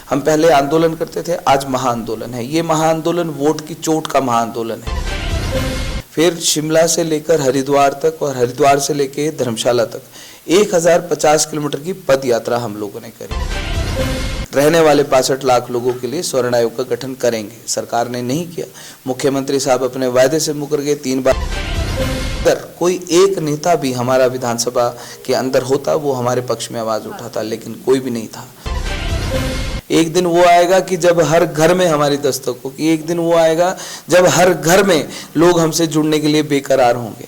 हम पहले आंदोलन करते थे, आज महाआंदोलन है। ये महाआंदोलन वोट की चोट का महाआंदोलन है। फिर शिमला से लेकर हरिद्वार तक और हरिद्वार से लेकर धर्मशाला तक 1050 किलोमीटर की पद यात्रा हम लोगों ने करी। रहने वाले 62 लाख लोगों के लिए स्वर्ण आयोग का गठन करेंगे। सरकार ने नहीं किया। मुख्यमंत्री साहब अपने वायदे से मुकर गए 3 बार। अगर कोई एक नेता भी हमारा विधानसभा के अंदर होता, वो हमारे पक्ष में आवाज उठाता, लेकिन कोई भी नहीं था। एक दिन वो आएगा कि जब हर घर में हमारी दस्तक होगी। एक दिन वो आएगा जब हर घर में लोग हमसे जुड़ने के लिए बेकरार होंगे।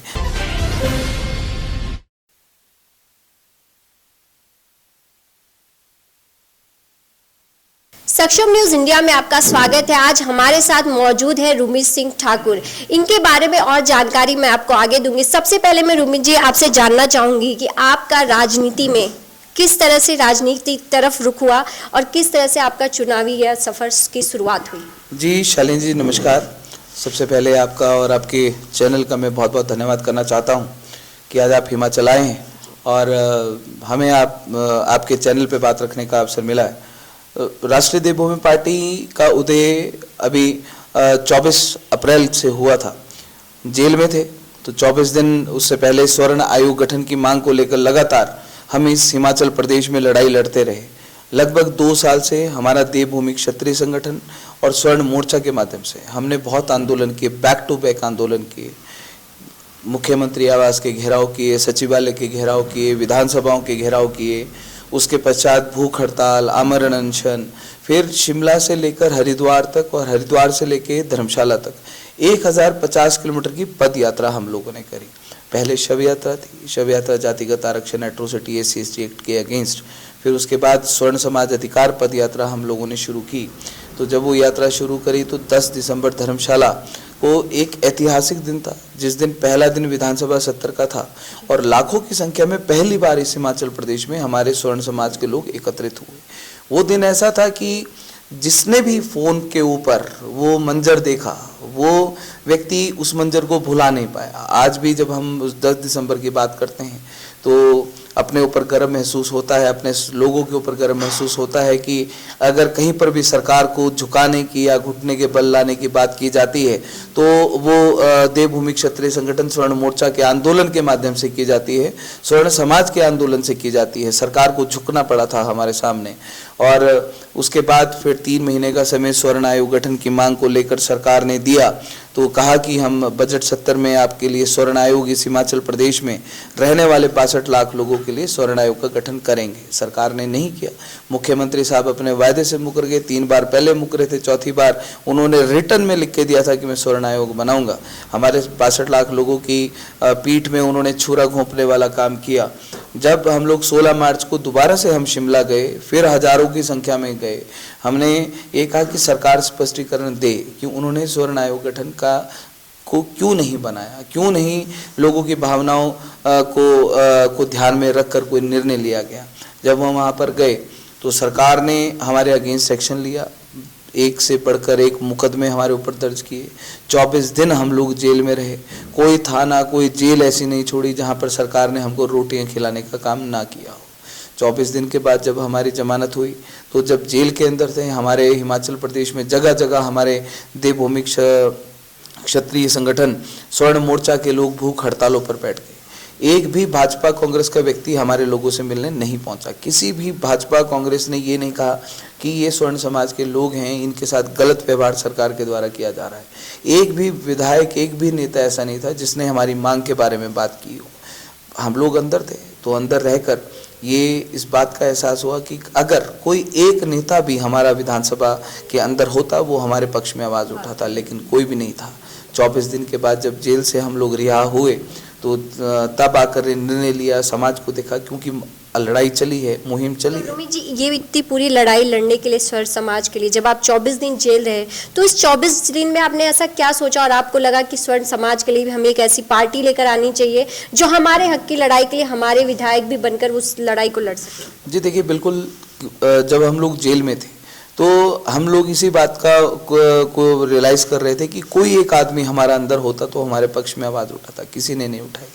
सक्षम न्यूज इंडिया में आपका स्वागत है। आज हमारे साथ मौजूद है रुमित सिंह ठाकुर। इनके बारे में और जानकारी मैं आपको आगे दूंगी। सबसे पहले मैं रुमित जी आपसे जानना चाहूंगी कि आपका राजनीति में किस तरह से राजनीति तरफ रुख हुआ और किस तरह से आपका चुनावी या सफर की शुरुआत हुई। जी शालिनी जी नमस्कार। सबसे पहले आपका और आपके चैनल का मैं बहुत बहुत धन्यवाद करना चाहता हूं कि आज आप हिमाचल आए हैं और हमें आपके चैनल पे बात रखने का अवसर मिला है। राष्ट्रीय देवभूमि पार्टी का उदय अभी 24 अप्रैल से हुआ था। जेल में थे तो 24 दिन उससे पहले स्वर्ण आयोग गठन की मांग को लेकर लगातार हम इस हिमाचल प्रदेश में लड़ाई लड़ते रहे। लगभग 2 साल से हमारा देवभूमि क्षत्रिय संगठन और स्वर्ण मोर्चा के माध्यम से हमने बहुत आंदोलन किए, बैक टू बैक आंदोलन किए। मुख्यमंत्री आवास के घेराव किए, सचिवालय के घेराव किए, विधानसभाओं के घेराव किए। उसके पश्चात भूख हड़ताल, आमरण अनशन, फिर शिमला से लेकर हरिद्वार तक और हरिद्वार से लेकर धर्मशाला तक 1050 किलोमीटर की पद यात्रा हम लोगों ने करी। पहले शव यात्रा थी। शव यात्रा जातिगत आरक्षण, एट्रोसिटी, SC/ST एक्ट के अगेंस्ट। फिर उसके बाद स्वर्ण समाज अधिकार पद यात्रा हम लोगों ने शुरू की। तो जब वो यात्रा शुरू करी तो 10 दिसंबर धर्मशाला को एक ऐतिहासिक दिन था, जिस दिन पहला दिन विधानसभा सत्र का था और लाखों की संख्या में पहली बार इस हिमाचल प्रदेश में हमारे स्वर्ण समाज के लोग एकत्रित हुए। वो दिन ऐसा था कि जिसने भी फोन के ऊपर वो मंजर देखा, वो व्यक्ति उस मंजर को भुला नहीं पाया। आज भी जब हम उस 10 दिसंबर की बात करते हैं तो अपने ऊपर गर्व महसूस होता है, अपने लोगों के ऊपर गर्व महसूस होता है कि अगर कहीं पर भी सरकार को झुकाने की या घुटने के बल लाने की बात की जाती है तो वो देवभूमि क्षत्रिय संगठन स्वर्ण मोर्चा के आंदोलन के माध्यम से की जाती है, स्वर्ण समाज के आंदोलन से की जाती है। सरकार को झुकना पड़ा था हमारे सामने। और उसके बाद फिर 3 महीने का समय स्वर्ण आयोग गठन की मांग को लेकर सरकार ने दिया। तो कहा कि हम बजट सत्र में आपके लिए स्वर्ण आयोग इस हिमाचल प्रदेश में रहने वाले 62 लाख लोगों के लिए स्वर्ण आयोग का गठन करेंगे। सरकार ने नहीं किया। मुख्यमंत्री साहब अपने वायदे से मुकर गए। 3 बार पहले मुकरे थे, चौथी बार उन्होंने रिटर्न में लिख के दिया था कि मैं स्वर्ण आयोग बनाऊंगा। हमारे 62 लाख लोगों की पीठ में उन्होंने छुरा घोंपने वाला काम किया। जब हम लोग 16 मार्च को दोबारा से हम शिमला गए, फिर हजारों की संख्या में गए, हमने ये कहा कि सरकार स्पष्टीकरण दे कि उन्होंने स्वर्ण आयोग गठन को क्यों नहीं बनाया, क्यों नहीं लोगों की भावनाओं को ध्यान में रखकर कोई निर्णय लिया गया। जब हम वहाँ पर गए तो सरकार ने हमारे अगेंस्ट एक्शन लिया। एक से बढ़कर एक मुकदमे हमारे ऊपर दर्ज किए। 24 दिन हम लोग जेल में रहे। कोई थाना, कोई जेल ऐसी नहीं छोड़ी जहाँ पर सरकार ने हमको रोटियां खिलाने का काम ना किया हो। 24 दिन के बाद जब हमारी जमानत हुई तो जब जेल के अंदर थे, हमारे हिमाचल प्रदेश में जगह जगह हमारे देवभूमि क्षत्रिय संगठन स्वर्ण मोर्चा के लोग भूख हड़तालों पर बैठ गए। एक भी भाजपा कांग्रेस का व्यक्ति हमारे लोगों से मिलने नहीं पहुंचा। किसी भी भाजपा कांग्रेस ने ये नहीं कहा कि ये स्वर्ण समाज के लोग हैं, इनके साथ गलत व्यवहार सरकार के द्वारा किया जा रहा है। एक भी विधायक, एक भी नेता ऐसा नहीं था जिसने हमारी मांग के बारे में बात की हो। हम लोग अंदर थे तो अंदर रहकर ये इस बात का एहसास हुआ कि अगर कोई एक नेता भी हमारा विधानसभा के अंदर होता, वो हमारे पक्ष में आवाज़ उठाता, लेकिन कोई भी नहीं था। 24 दिन के बाद जब जेल से हम लोग रिहा हुए तो तब आकर निर्णय लिया, समाज को देखा, क्योंकि लड़ाई चली है, मुहिम चली है। रुमित जी, ये इतनी पूरी लड़ाई लड़ने के लिए स्वर्ण समाज के लिए जब आप 24 दिन जेल रहे तो इस 24 दिन में आपने ऐसा क्या सोचा और आपको लगा कि स्वर्ण समाज के लिए भी हमें एक ऐसी पार्टी लेकर आनी चाहिए जो हमारे हक की लड़ाई के लिए हमारे विधायक भी बनकर उस लड़ाई को लड़ सके? जी देखिए, बिल्कुल जब हम लोग जेल में थे तो हम लोग इसी बात को रियलाइज़ कर रहे थे कि कोई एक आदमी हमारा अंदर होता तो हमारे पक्ष में आवाज़ उठाता। किसी ने नहीं उठाई।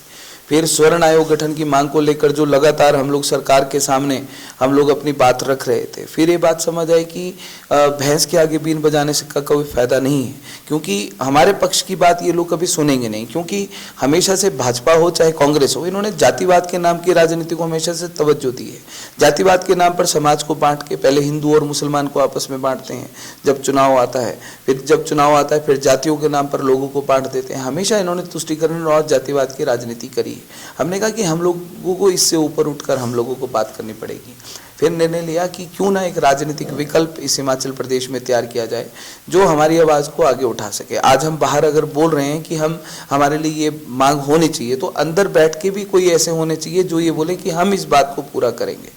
फिर स्वर्ण आयोग गठन की मांग को लेकर जो लगातार हम लोग सरकार के सामने हम लोग अपनी बात रख रहे थे, फिर ये बात समझ आई कि भैंस के आगे बीन बजाने से का कोई फायदा नहीं है, क्योंकि हमारे पक्ष की बात ये लोग कभी सुनेंगे नहीं। क्योंकि हमेशा से भाजपा हो चाहे कांग्रेस हो, इन्होंने जातिवाद के नाम की राजनीति को हमेशा से तवज्जो दी है। जातिवाद के नाम पर समाज को बांट के पहले हिंदू और मुसलमान को आपस में बांटते हैं, जब चुनाव आता है, फिर जब चुनाव आता है फिर जातियों के नाम पर लोगों को बांट देते हैं। हमेशा इन्होंने तुष्टीकरण और जातिवाद की राजनीति करी है। हमने कहा कि हम लोगों को इससे ऊपर उठकर हम लोगों को बात करनी पड़ेगी। फिर निर्णय लिया कि क्यों ना एक राजनीतिक विकल्प इस हिमाचल प्रदेश में तैयार किया जाए जो हमारी आवाज़ को आगे उठा सके। आज हम बाहर अगर बोल रहे हैं कि हमारे लिए ये मांग होनी चाहिए, तो अंदर बैठ के भी कोई ऐसे होने चाहिए जो ये बोले कि हम इस बात को पूरा करेंगे।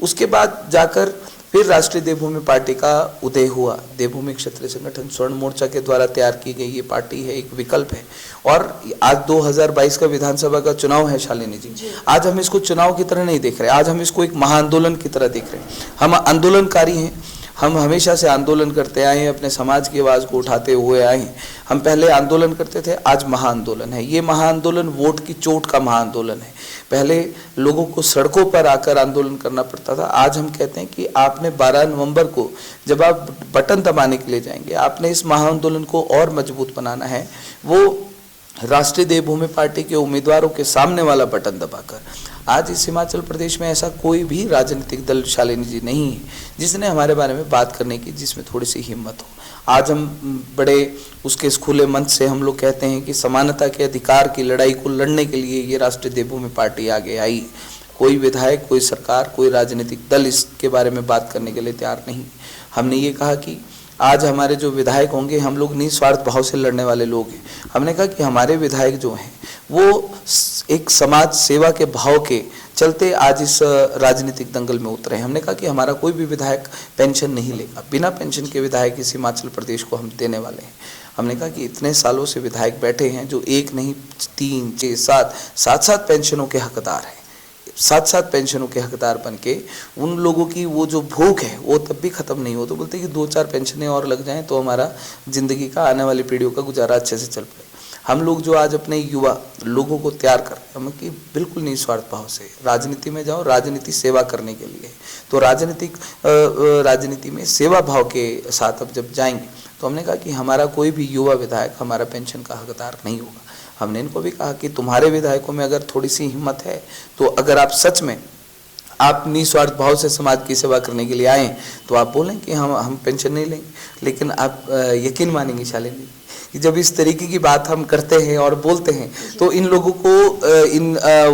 उसके बाद जाकर फिर राष्ट्रीय देवभूमि पार्टी का उदय हुआ। देवभूमि क्षत्रिय संगठन स्वर्ण मोर्चा के द्वारा तैयार की गई ये पार्टी है, एक विकल्प है। और आज 2022 का विधानसभा का चुनाव है शालिनी जी, आज हम इसको चुनाव की तरह नहीं देख रहे, आज हम इसको एक महाआंदोलन की तरह देख रहे हैं। हम आंदोलनकारी हैं, हम हमेशा से आंदोलन करते आए हैं, अपने समाज की आवाज़ को उठाते हुए आए हैं। हम पहले आंदोलन करते थे, आज महाआंदोलन है। ये महाआंदोलन वोट की चोट का महाआंदोलन है। पहले लोगों को सड़कों पर आकर आंदोलन करना पड़ता था, आज हम कहते हैं कि आपने 12 नवंबर को जब आप बटन दबाने के लिए जाएंगे, आपने इस महाआंदोलन को और मजबूत बनाना है। वो राष्ट्रीय देवभूमि पार्टी के उम्मीदवारों के सामने वाला बटन दबाकर। आज इस हिमाचल प्रदेश में ऐसा कोई भी राजनीतिक दल शालिनी जी नहीं है जिसने हमारे बारे में बात करने की, जिसमें थोड़ी सी हिम्मत हो। आज हम बड़े उसके इस खुले मंच से हम लोग कहते हैं कि समानता के अधिकार की लड़ाई को लड़ने के लिए ये राष्ट्रीय देवभूमि पार्टी आगे आई। कोई विधायक, कोई सरकार, कोई राजनीतिक दल इसके बारे में बात करने के लिए तैयार नहीं। हमने ये कहा कि आज हमारे जो विधायक होंगे, हम लोग निस्वार्थ भाव से लड़ने वाले लोग हैं। हमने कहा कि हमारे विधायक जो हैं वो एक समाज सेवा के भाव के चलते आज इस राजनीतिक दंगल में उतरे हैं। हमने कहा कि हमारा कोई भी विधायक पेंशन नहीं लेगा, बिना पेंशन के विधायक इस हिमाचल प्रदेश को हम देने वाले हैं। हमने कहा कि इतने सालों से विधायक बैठे हैं जो एक नहीं 3, 6, 7 पेंशनों के हकदार हैं। 7 पेंशनों के हकदार बन के उन लोगों की वो जो भूख है वो तब भी खत्म नहीं हो, तो बोलते कि 2-4 पेंशनें और लग जाएं तो हमारा जिंदगी का, आने वाली पीढ़ियों का गुजारा अच्छे से चल पाए। हम लोग जो आज अपने युवा लोगों को तैयार कर रहे हैं कि बिल्कुल निस्वार्थ भाव से राजनीति में जाओ, राजनीति सेवा करने के लिए। तो राजनीति में सेवा भाव के साथ अब जब जाएंगे, तो हमने कहा कि हमारा कोई भी युवा विधायक हमारा पेंशन का हकदार नहीं होगा। हमने इनको भी कहा कि तुम्हारे विधायकों में अगर थोड़ी सी हिम्मत है, तो अगर आप सच में आप निस्वार्थ भाव से समाज की सेवा करने के लिए आए, तो आप बोलें कि हम पेंशन नहीं लेंगे। लेकिन आप यकीन मानेंगे शालिनी कि जब इस तरीके की बात हम करते हैं और बोलते हैं, तो इन लोगों को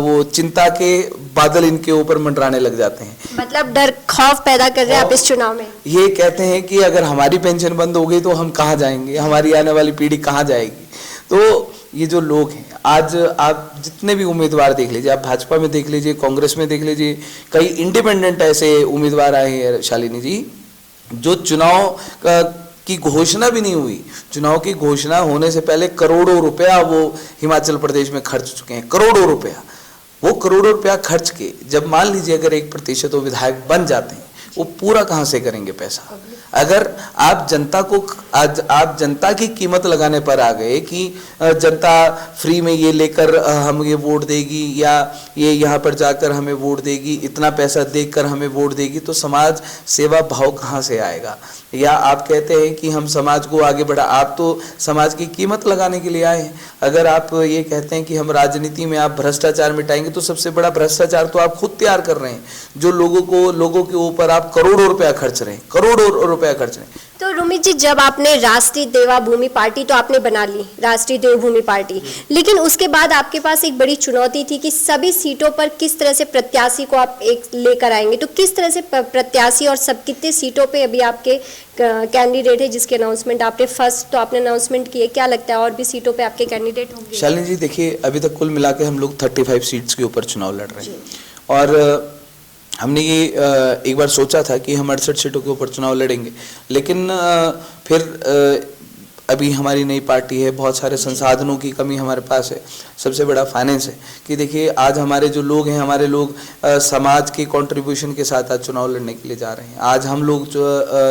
वो चिंता के बादल इनके ऊपर मंडराने लग जाते हैं। मतलब डर, खौफ पैदा कर रहे हैं आप इस चुनाव में। ये कहते हैं कि अगर हमारी पेंशन बंद हो गई तो हम कहाँ जाएंगे, हमारी आने वाली पीढ़ी कहाँ जाएगी। तो ये जो लोग हैं, आज आप जितने भी उम्मीदवार देख लीजिए, आप भाजपा में देख लीजिए, कांग्रेस में देख लीजिए, कई इंडिपेंडेंट ऐसे उम्मीदवार आए हैं शालिनी जी, जो चुनाव की घोषणा भी नहीं हुई, चुनाव की घोषणा होने से पहले करोड़ों रुपया वो हिमाचल प्रदेश में खर्च चुके हैं। करोड़ों रुपया, वो करोड़ों रुपया खर्च के जब मान लीजिए अगर 1% वो विधायक बन जाते हैं, वो पूरा कहाँ से करेंगे पैसा। अगर आप जनता को, आज आप जनता की कीमत लगाने पर आ गए कि जनता फ्री में ये लेकर हम ये वोट देगी, या ये यहाँ पर जाकर हमें वोट देगी, इतना पैसा देकर हमें वोट देगी, तो समाज सेवा भाव कहाँ से आएगा। या आप कहते हैं कि हम समाज को आगे बढ़ा, आप तो समाज की कीमत लगाने के लिए आए हैं। अगर आप ये कहते हैं कि हम राजनीति में आप भ्रष्टाचार मिटाएंगे, तो सबसे बड़ा भ्रष्टाचार तो आप खुद तैयार कर रहे हैं, जो लोगों के ऊपर आप करोड़ों रुपया खर्च रहे हैं, करोड़ों रुपया खर्च रहे हैं। तो रुमित जी, जब आपने राष्ट्रीय देवभूमि पार्टी तो आपने बना ली, राष्ट्रीय देवभूमि पार्टी, लेकिन उसके बाद आपके पास एक बड़ी चुनौती थी कि सभी सीटों पर किस तरह से प्रत्याशी को आप एक लेकर आएंगे। तो किस तरह से प्रत्याशी और सब कितने सीटों पे अभी आपके कैंडिडेट है, जिसके अनाउंसमेंट आपने फर्स्ट तो आपने अनाउंसमेंट किए, क्या लगता है और भी सीटों पे आपके कैंडिडेट होंगे? शालिनी जी देखिए, अभी तक कुल मिला के हम लोग 35 सीट्स के ऊपर चुनाव लड़ रहे हैं, और हमने ये एक बार सोचा था कि हम 68 सीटों के ऊपर चुनाव लड़ेंगे, लेकिन फिर अभी हमारी नई पार्टी है, बहुत सारे संसाधनों की कमी हमारे पास है, सबसे बड़ा फाइनेंस है कि देखिए आज हमारे जो लोग हैं, हमारे लोग समाज के कंट्रीब्यूशन के साथ आज चुनाव लड़ने के लिए जा रहे हैं। आज हम लोग जो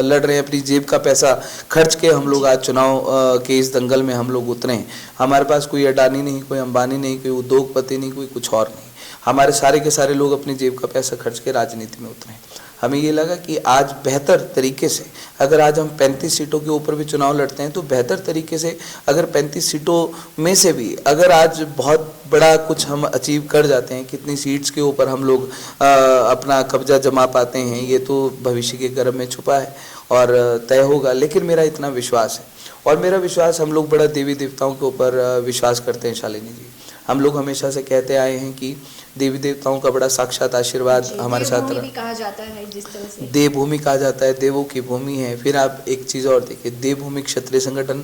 लड़ रहे हैं, अपनी जेब का पैसा खर्च के हम लोग आज चुनाव के इस दंगल में हम लोग उतरे हैं। हमारे पास कोई अडानी नहीं, कोई अंबानी नहीं, कोई उद्योगपति नहीं, कोई कुछ और नहीं। हमारे सारे के सारे लोग अपनी जेब का पैसा खर्च के राजनीति में उतरे हैं। हमें ये लगा कि आज बेहतर तरीके से अगर आज हम 35 सीटों के ऊपर भी चुनाव लड़ते हैं तो बेहतर तरीके से अगर 35 सीटों में से भी अगर आज बहुत बड़ा कुछ हम अचीव कर जाते हैं, कितनी सीट्स के ऊपर हम लोग अपना कब्जा जमा पाते हैं, ये तो भविष्य के गर्भ में छुपा है और तय होगा। लेकिन मेरा इतना विश्वास है, और मेरा विश्वास, हम लोग बड़ा देवी देवताओं के ऊपर विश्वास करते हैं शालिनी जी। हम लोग हमेशा से कहते आए हैं कि देवी देवताओं का बड़ा साक्षात आशीर्वाद हमारे साथ रहा। कहा जाता है जिस तरह से देवभूमि कहा जाता है, देवों की भूमि है। फिर आप एक चीज़ और देखिए, देवभूमि क्षत्रिय संगठन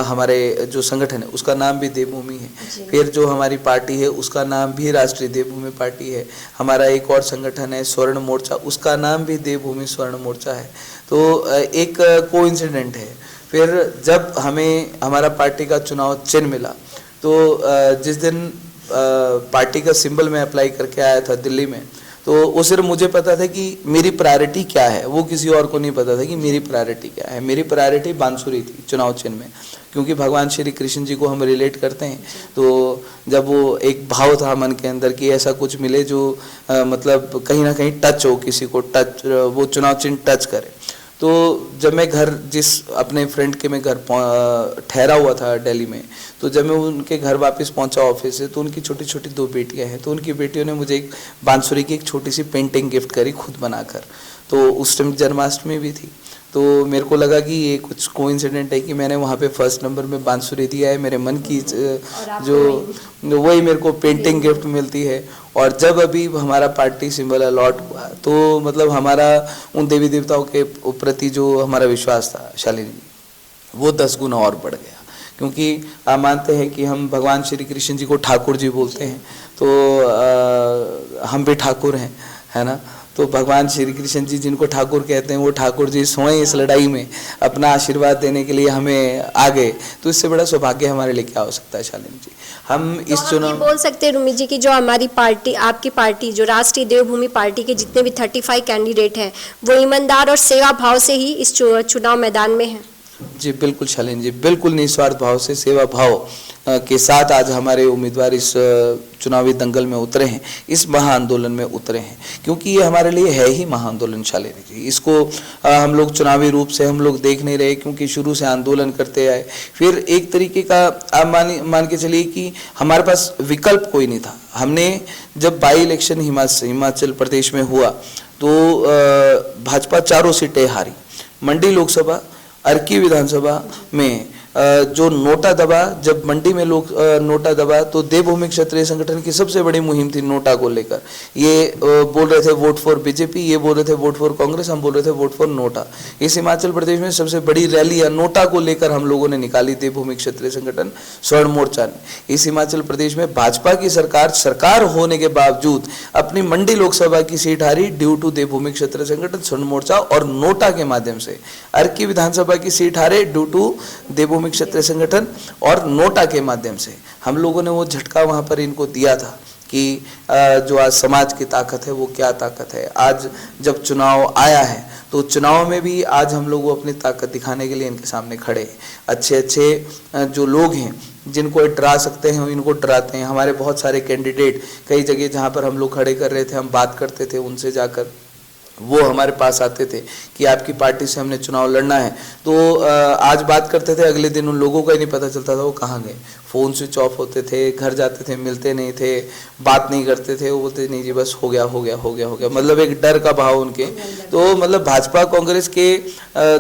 हमारे जो संगठन है उसका नाम भी देवभूमि है। फिर जो हमारी पार्टी है उसका नाम भी राष्ट्रीय देवभूमि पार्टी है। हमारा एक और संगठन है स्वर्ण मोर्चा, उसका नाम भी देवभूमि स्वर्ण मोर्चा है। तो एक कोइंसिडेंट है। फिर जब हमें हमारा पार्टी का चुनाव चिन्ह मिला तो जिस दिन पार्टी का सिंबल मैं अप्लाई करके आया था दिल्ली में, तो उस दिन मुझे पता था कि मेरी प्रायोरिटी क्या है, वो किसी और को नहीं पता था कि मेरी प्रायोरिटी क्या है। मेरी प्रायोरिटी बांसुरी थी चुनाव चिन्ह में, क्योंकि भगवान श्री कृष्ण जी को हम रिलेट करते हैं। तो जब वो एक भाव था मन के अंदर कि ऐसा कुछ मिले जो मतलब कहीं ना कहीं टच हो, किसी को टच, वो चुनाव चिन्ह टच करे। तो जब मैं घर, जिस अपने फ्रेंड के मैं घर ठहरा हुआ था दिल्ली में, तो जब मैं उनके घर वापस पहुंचा ऑफिस से, तो उनकी छोटी छोटी 2 बेटियां हैं। तो उनकी बेटियों ने मुझे एक बांसुरी की एक छोटी सी पेंटिंग गिफ्ट करी खुद बनाकर। तो उस टाइम जन्माष्टमी भी थी, तो मेरे को लगा कि ये कुछ कोइंसिडेंट है कि मैंने वहाँ पे फर्स्ट नंबर में बांसुरी दिया है। मेरे मन की जो वही मेरे को पेंटिंग गिफ्ट मिलती है। और जब अभी हमारा पार्टी सिंबल अलॉट हुआ तो मतलब हमारा उन देवी देवताओं के प्रति जो हमारा विश्वास था शालिनी जी, वो 10 गुना और बढ़ गया। क्योंकि आप मानते हैं कि हम भगवान श्री कृष्ण जी को ठाकुर जी बोलते हैं, तो हम भी ठाकुर हैं, है ना। तो भगवान श्री कृष्ण जी जिनको ठाकुर कहते हैं, वो ठाकुर जी स्वयं इस लड़ाई में अपना आशीर्वाद देने के लिए हमें आ गए। तो इससे बड़ा सौभाग्य हमारे लिए क्या हो सकता है शालिनी जी। हम तो इस चुनाव बोल सकते हैं रुमी जी की जो हमारी पार्टी, आपकी पार्टी जो राष्ट्रीय देवभूमि पार्टी के जितने भी 35 कैंडिडेट हैं, वो ईमानदार और सेवा भाव से ही इस चुनाव मैदान में हैं। जी बिल्कुल शालिनी जी, बिल्कुल निस्वार्थ भाव से, सेवा भाव के साथ आज हमारे उम्मीदवार इस चुनावी दंगल में उतरे हैं, इस महाआंदोलन में उतरे हैं। क्योंकि ये हमारे लिए है ही महाआंदोलन शालिनी जी। इसको हम लोग चुनावी रूप से हम लोग देख नहीं रहे, क्योंकि शुरू से आंदोलन करते आए। फिर एक तरीके का आप मान के चलिए कि हमारे पास विकल्प कोई नहीं था। हमने जब बाई इलेक्शन हिमाचल प्रदेश में हुआ तो भाजपा 4 सीटें हारी। मंडी लोकसभा, अर्की विधानसभा में जो नोटा दबा, जब मंडी में लोग नोटा दबा तो देवभूमि क्षत्रिय संगठन की सबसे बड़ी मुहिम थी नोटा को लेकर। ये बोल रहे थे वोट फॉर बीजेपी, ये बोल रहे थे वोट फॉर कांग्रेस, हम बोल रहे थे वोट फॉर नोटा। इस हिमाचल प्रदेश में सबसे बड़ी रैली नोटा को लेकर हम लोगों ने निकाली, देवभूमि क्षत्रिय संगठन स्वर्ण मोर्चा ने। इस हिमाचल प्रदेश में भाजपा की सरकार होने के बावजूद अपनी मंडी लोकसभा की सीट हारी ड्यू टू देवभूमि क्षत्रिय संगठन स्वर्ण मोर्चा, और नोटा के माध्यम से अर्की विधानसभा की सीट हारे ड्यू टू देवभूमि क्षत्रिय संगठन और नोटा के माध्यम से। हम लोगों ने वो झटका वहां पर इनको दिया था कि जो आज समाज की ताकत है वो क्या ताकत है। आज जब चुनाव आया है तो चुनाव में भी आज हम लोग अपनी ताकत दिखाने के लिए इनके सामने खड़े हैं। अच्छे जो लोग हैं जिनको डरा सकते हैं इनको डराते हैं। हमारे बहुत सारे कैंडिडेट कई जगह जहाँ पर हम लोग खड़े कर रहे थे, हम बात करते थे उनसे जाकर, वो हमारे पास आते थे कि आपकी पार्टी से हमने चुनाव लड़ना है। तो आज बात करते थे, अगले दिन उन लोगों का ही नहीं पता चलता था वो कहाँ गए। फ़ोन स्विच ऑफ होते थे, घर जाते थे, मिलते नहीं थे, बात नहीं करते थे। वो बोलते नहीं जी बस हो गया, मतलब एक डर का भाव उनके। तो मतलब भाजपा कांग्रेस के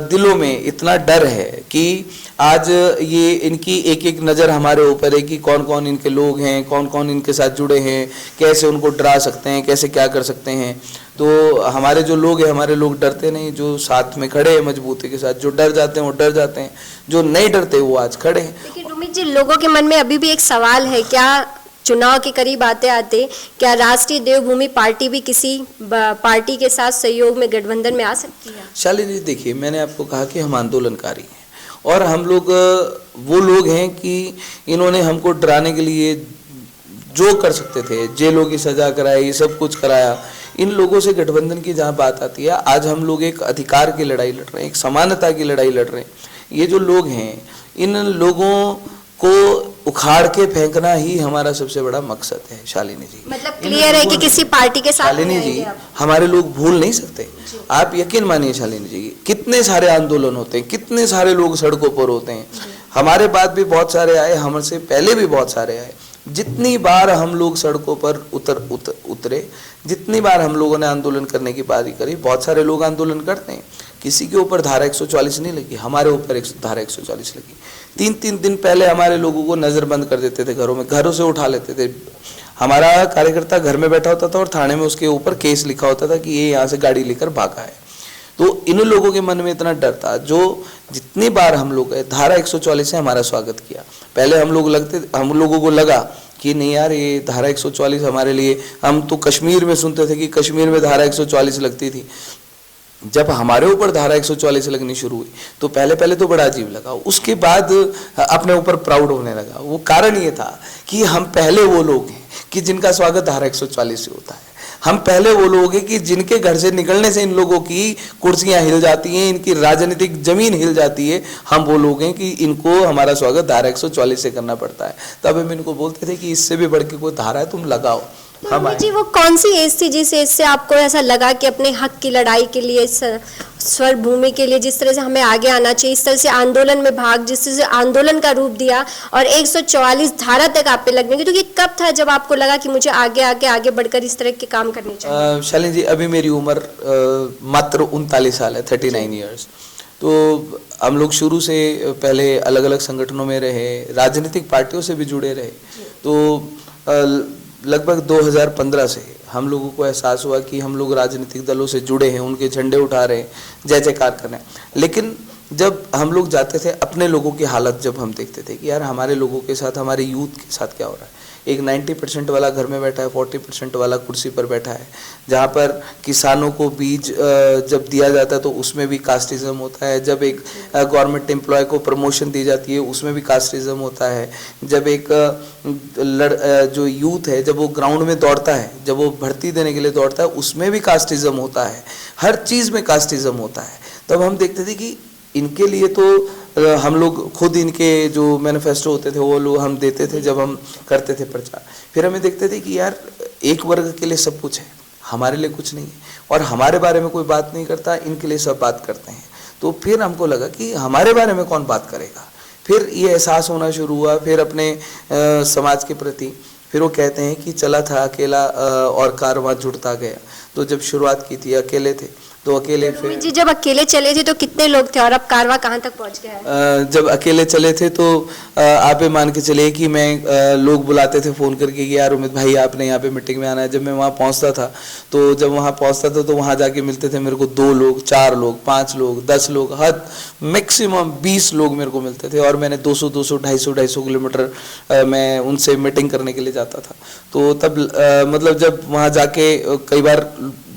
दिलों में इतना डर है कि आज ये इनकी एक एक नज़र हमारे ऊपर है कि कौन कौन इनके लोग हैं, कौन कौन इनके साथ जुड़े हैं, कैसे उनको डरा सकते हैं, कैसे क्या कर सकते हैं। तो हमारे जो लोग हैं, हमारे लोग डरते नहीं, जो साथ में खड़े हैं मजबूती के साथ। जो डर जाते हैं वो डर जाते हैं, जो नहीं डरते वो आज खड़े हैं। लेकिन रुमी जी, लोगों के मन में अभी भी एक सवाल है, क्या चुनाव के करीब आते आते क्या राष्ट्रीय देवभूमि पार्टी भी किसी पार्टी के साथ सहयोग में गठबंधन में आ सकती है? शालिनी देखिए, मैंने आपको कहा कि हम आंदोलनकारी हैं और हम लोग वो लोग हैं कि इन्होंने हमको डराने के लिए जो कर सकते थे, जेलों की सजा कराई, सब कुछ कराया। इन लोगों से गठबंधन की जहाँ बात आती है, आज हम लोग एक अधिकार की लड़ाई लड़ रहे हैं, एक समानता की लड़ाई लड़ रहे हैं। ये जो लोग हैं, इन लोगों को उखाड़ के फेंकना ही हमारा सबसे बड़ा मकसद है। शालिनी जी, मतलब क्लियर है कि किसी पार्टी के साथ शालिनी जी, हमारे लोग भूल नहीं सकते। आप यकीन मानिए शालिनी जी, कितने सारे आंदोलन होते हैं, कितने सारे लोग सड़कों पर होते हैं। हमारे बाद भी बहुत सारे आए, हमसे पहले भी बहुत सारे आए। जितनी बार हम लोग सड़कों पर उतरे, जितनी बार हम लोगों ने आंदोलन करने की बात करी, बहुत सारे लोग आंदोलन करते हैं। किसी के ऊपर धारा 144 नहीं लगी, हमारे ऊपर धारा 144 लगी। 3-3 दिन पहले हमारे लोगों को नजरबंद कर देते थे, घरों में, घरों से उठा लेते थे। हमारा कार्यकर्ता घर में बैठा होता था और थाने में उसके ऊपर केस लिखा होता था कि ये यहाँ से गाड़ी लेकर भागा है। तो इन लोगों के मन में इतना डर था, जो जितनी बार हम लोग धारा 144 से हमारा स्वागत किया। पहले हम लोगों को लगा कि नहीं यार, ये धारा 144 हमारे लिए, हम तो कश्मीर में सुनते थे कि कश्मीर में धारा 144 लगती थी। जब हमारे ऊपर धारा 144 लगनी शुरू हुई तो पहले तो बड़ा अजीब लगा, उसके बाद अपने ऊपर प्राउड होने लगा। वो कारण ये था कि हम पहले वो लोग हैं कि जिनका स्वागत धारा 144 से होता है। हम पहले वो लोग हैं कि जिनके घर से निकलने से इन लोगों की कुर्सियां हिल जाती हैं, इनकी राजनीतिक जमीन हिल जाती है। हम वो लोग हैं कि इनको हमारा स्वागत धारा 144 से करना पड़ता है। तब हम इनको बोलते थे कि इससे भी बढ़ के कोई धारा है, तुम लगाओ। तो जी, वो कौन सी एज थी जिस एज से आपको ऐसा लगा कि अपने हक की लड़ाई के लिए, स्वर भूमि के लिए, जिस तरह से हमें आगे आना चाहिए, इस तरह से आंदोलन में भाग, जिस तरह से आंदोलन का रूप दिया और 144 धारा तक आप पे लगने की, तो ये कब था जब आपको लगा कि मुझे आगे बढ़कर इस तरह के काम करने चाहिए? शालिनी जी, अभी मेरी उम्र मात्र 39 साल है, 39 ईयर्स। तो हम लोग शुरू से पहले अलग अलग संगठनों में रहे, राजनीतिक पार्टियों से भी जुड़े रहे। तो लगभग 2015 से हम लोगों को एहसास हुआ कि हम लोग राजनीतिक दलों से जुड़े हैं, उनके झंडे उठा रहे हैं, जय जयकार कर रहे हैं। लेकिन जब हम लोग जाते थे, अपने लोगों की हालत जब हम देखते थे कि यार हमारे लोगों के साथ, हमारे यूथ के साथ क्या हो रहा है। एक 90% वाला घर में बैठा है, 40% वाला कुर्सी पर बैठा है। जहाँ पर किसानों को बीज जब दिया जाता है तो उसमें भी कास्टिज्म होता है। जब एक गवर्नमेंट एम्प्लॉय को प्रमोशन दी जाती है उसमें भी कास्टिज्म होता है। जब एक जो यूथ है, जब वो ग्राउंड में दौड़ता है, जब वो भर्ती देने के लिए दौड़ता है, उसमें भी कास्टिज्म होता है। हर चीज़ में कास्टिज्म होता है। तब हम देखते थे कि इनके लिए तो हम लोग खुद, इनके जो मैनिफेस्टो होते थे वो लोग हम देते थे जब हम करते थे प्रचार। फिर हमें देखते थे कि यार एक वर्ग के लिए सब कुछ है, हमारे लिए कुछ नहीं है, और हमारे बारे में कोई बात नहीं करता, इनके लिए सब बात करते हैं। तो फिर हमको लगा कि हमारे बारे में कौन बात करेगा। फिर ये एहसास होना शुरू हुआ, फिर अपने समाज के प्रति। फिर वो कहते हैं कि चला था अकेला और कारवां जुड़ता गया। तो जब शुरुआत की थी अकेले थे, तो अकेले फिर जी, जब अकेले चले थे तो कितने लोग थे और अब कारवां कहाँ तक पहुँच गया है? जब अकेले चले थे तो आप ये मान के चले कि मैं लोग बुलाते थे फ़ोन करके कि यार उमित भाई आपने यहाँ पे मीटिंग में आना है। जब मैं वहाँ पहुँचता था तो वहाँ जाके मिलते थे मेरे को 2 लोग, 4 लोग, 5 लोग, 10 लोग, हद मैक्सिमम 20 लोग मेरे को मिलते थे। और मैंने 200, 250 किलोमीटर मैं उनसे मीटिंग करने के लिए जाता था। तो तब मतलब जब वहाँ जाके कई बार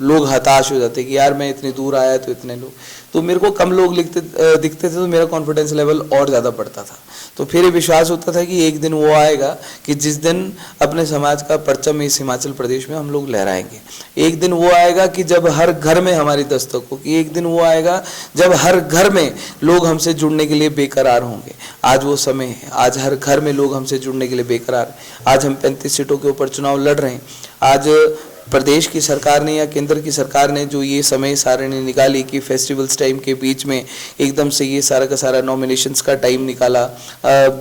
लोग हताश हो जाते कि यार मैं इतनी दूर आया तो इतने लोग, तो मेरे को कम लोग दिखते थे तो मेरा कॉन्फिडेंस लेवल और ज़्यादा बढ़ता था। तो फिर ये विश्वास होता था कि एक दिन वो आएगा कि जिस दिन अपने समाज का परचम इस हिमाचल प्रदेश में हम लोग लहराएंगे। एक दिन वो आएगा कि जब हर घर में हमारी दस्तक होगी। एक दिन वो आएगा जब हर घर में लोग हमसे जुड़ने के लिए बेकरार होंगे। आज वो समय है, आज हर घर में लोग हमसे जुड़ने के लिए बेकरार हैं। आज हम 35 सीटों के ऊपर चुनाव लड़ रहे हैं। आज प्रदेश की सरकार ने या केंद्र की सरकार ने जो ये समय सारणी निकाली कि फेस्टिवल्स टाइम के बीच में एकदम से ये सारा का सारा नॉमिनेशंस का टाइम निकाला,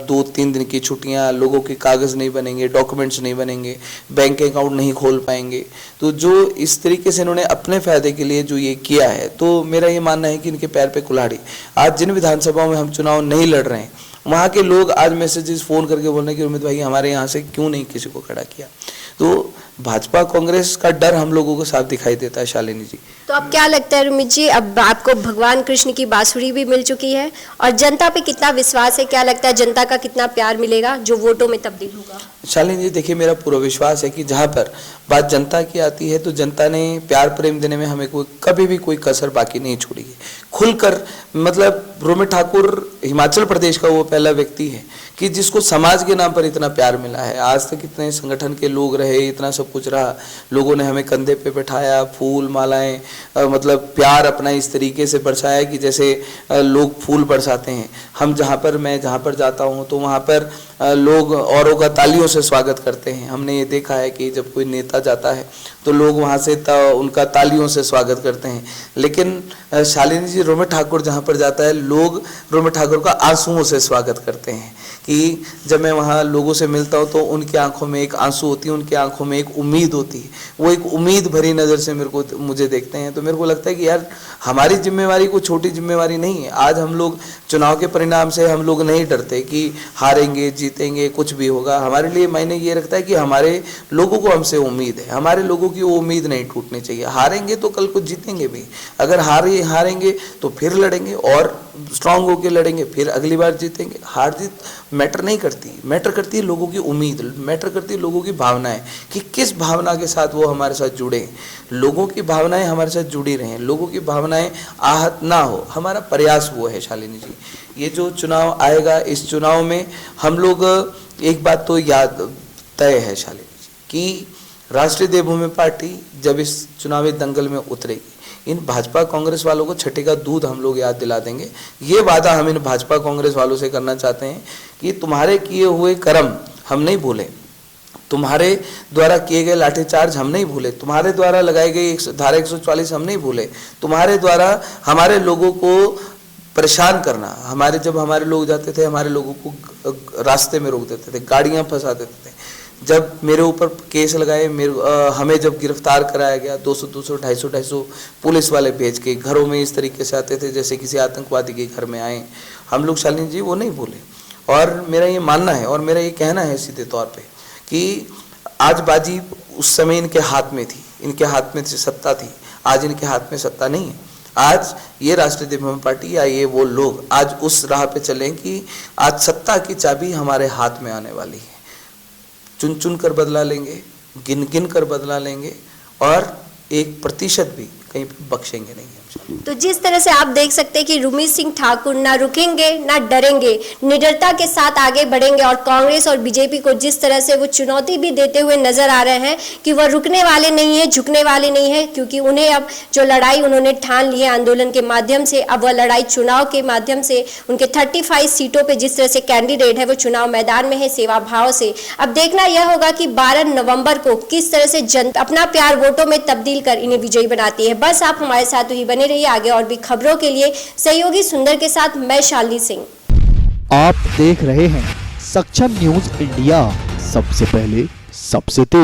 2-3 दिन की छुट्टियां, लोगों के कागज़ नहीं बनेंगे, डॉक्यूमेंट्स नहीं बनेंगे, बैंक अकाउंट नहीं खोल पाएंगे। तो जो इस तरीके से इन्होंने अपने फ़ायदे के लिए जो ये किया है, तो मेरा ये मानना है कि इनके पैर पे कुल्हाड़ी। आज जिन विधानसभाओं में हम चुनाव नहीं लड़ रहे हैं वहाँ के लोग आज मैसेजेस फ़ोन करके बोल रहे हैं कि उमित भाई हमारे यहाँ से क्यों नहीं किसी को खड़ा किया। तो भाजपा कांग्रेस का डर हम लोगों को साफ दिखाई देता है शालिनी जी। तो अब क्या लगता है रुमित जी, अब आपको भगवान कृष्ण की बांसुरी भी मिल चुकी है और जनता पे कितना विश्वास है, क्या लगता है जनता का कितना प्यार मिलेगा जो वोटों में तब्दील होगा? शालिनी जी देखिए, मेरा पूरा विश्वास है कि जहाँ पर बात जनता की आती है तो जनता ने प्यार प्रेम देने में हमें कभी भी कोई कसर बाकी नहीं छोड़ी है। खुलकर, मतलब रोमित ठाकुर हिमाचल प्रदेश का वो पहला व्यक्ति है कि जिसको समाज के नाम पर इतना प्यार मिला है। आज तक इतने संगठन के लोग रहे, इतना सब कुछ रहा, लोगों ने हमें कंधे पे बैठाया, फूल मालाएं, मतलब प्यार अपना इस तरीके से बरसाया कि जैसे लोग फूल बरसाते हैं। मैं जहाँ पर जाता हूँ तो वहाँ पर लोग औरों का तालियों से स्वागत करते हैं। हमने ये देखा है कि जब कोई नेता जाता है तो लोग वहाँ से उनका तालियों से स्वागत करते हैं। लेकिन शालिनी जी, रोमित ठाकुर जहाँ पर जाता है लोग रोमित ठाकुर का आंसुओं से स्वागत करते हैं। कि जब मैं वहाँ लोगों से मिलता हूँ तो उनकी आंखों में एक आंसू होती है, उनकी आंखों में एक उम्मीद होती है। वो एक उम्मीद भरी नज़र से मुझे देखते हैं। तो मेरे को लगता है कि यार हमारी जिम्मेवारी कोई छोटी जिम्मेवारी नहीं है। आज हम लोग चुनाव के परिणाम से हम लोग नहीं डरते कि हारेंगे जीतेंगे कुछ भी होगा। हमारे लिए मायने ये रखता है कि हमारे लोगों को हमसे उम्मीद है, हमारे लोगों की वो उम्मीद नहीं टूटनी चाहिए। हारेंगे तो कल को जीतेंगे भी, अगर हारेंगे तो फिर लड़ेंगे और स्ट्रांग होकर लड़ेंगे, फिर अगली बार जीतेंगे। हार जीत मैटर नहीं करती, मैटर करती है लोगों की उम्मीद, मैटर करती है लोगों की भावनाएं कि किस भावना के साथ वो हमारे साथ जुड़े। लोगों की भावनाएं हमारे साथ जुड़ी रहें, लोगों की भावनाएं आहत ना हो, हमारा प्रयास वो है। शालिनी जी, ये जो चुनाव आएगा, इस चुनाव में हम लोग एक बात तो याद तय है शालिनी जी कि राष्ट्रीय देवभूमि पार्टी जब इस चुनावी दंगल में उतरेगी, इन भाजपा कांग्रेस वालों को छठे का दूध हम लोग याद दिला देंगे। ये वादा हम इन भाजपा कांग्रेस वालों से करना चाहते हैं कि तुम्हारे किए हुए कर्म हम नहीं भूले, तुम्हारे द्वारा किए गए लाठीचार्ज हम नहीं भूले, तुम्हारे द्वारा लगाई गई धारा 144 हम नहीं भूले, तुम्हारे द्वारा हमारे लोगों को परेशान करना। जब हमारे लोग जाते थे, हमारे लोगों को रास्ते में रोक देते थे, गाड़ियां फंसा देते थे। जब मेरे ऊपर केस लगाए, हमें जब गिरफ्तार कराया गया, 200 250 पुलिस वाले भेज के घरों में इस तरीके से आते थे जैसे किसी आतंकवादी के घर में आए। हम लोग शालिनी जी वो नहीं भूले। और मेरा ये मानना है और मेरा ये कहना है सीधे तौर पे कि आज बाजी उस समय इनके हाथ में थी, इनके हाथ में सत्ता थी। आज इनके हाथ में सत्ता नहीं है। आज ये राष्ट्रीय देवभूमि पार्टी या ये वो लोग आज उस राह पे चलें कि आज सत्ता की चाबी हमारे हाथ में आने वाली है। चुन चुन कर बदला लेंगे, गिन गिन कर बदला लेंगे और 1% भी कहीं पे बख्शेंगे नहीं। तो जिस तरह से आप देख सकते हैं कि रुमित सिंह ठाकुर ना रुकेंगे ना डरेंगे, निडरता के साथ आगे बढ़ेंगे और कांग्रेस और बीजेपी को जिस तरह से वो चुनौती भी देते हुए नजर आ रहे हैं कि वह रुकने वाले नहीं है, झुकने वाले नहीं है, क्योंकि उन्हें अब जो लड़ाई उन्होंने ठान ली है आंदोलन के माध्यम से, अब वह लड़ाई चुनाव के माध्यम से उनके 35 सीटों पर जिस तरह से कैंडिडेट है वो चुनाव मैदान में है सेवा भाव से। अब देखना यह होगा कि 12 नवंबर को किस तरह से जनता अपना प्यार वोटों में तब्दील कर इन्हें विजयी बनाती है। बस आप हमारे साथ ही बने रहिए। आगे और भी खबरों के लिए सहयोगी सुंदर के साथ मैं शालिनी सिंह। आप देख रहे हैं सक्षम न्यूज इंडिया, सबसे पहले सबसे तेज।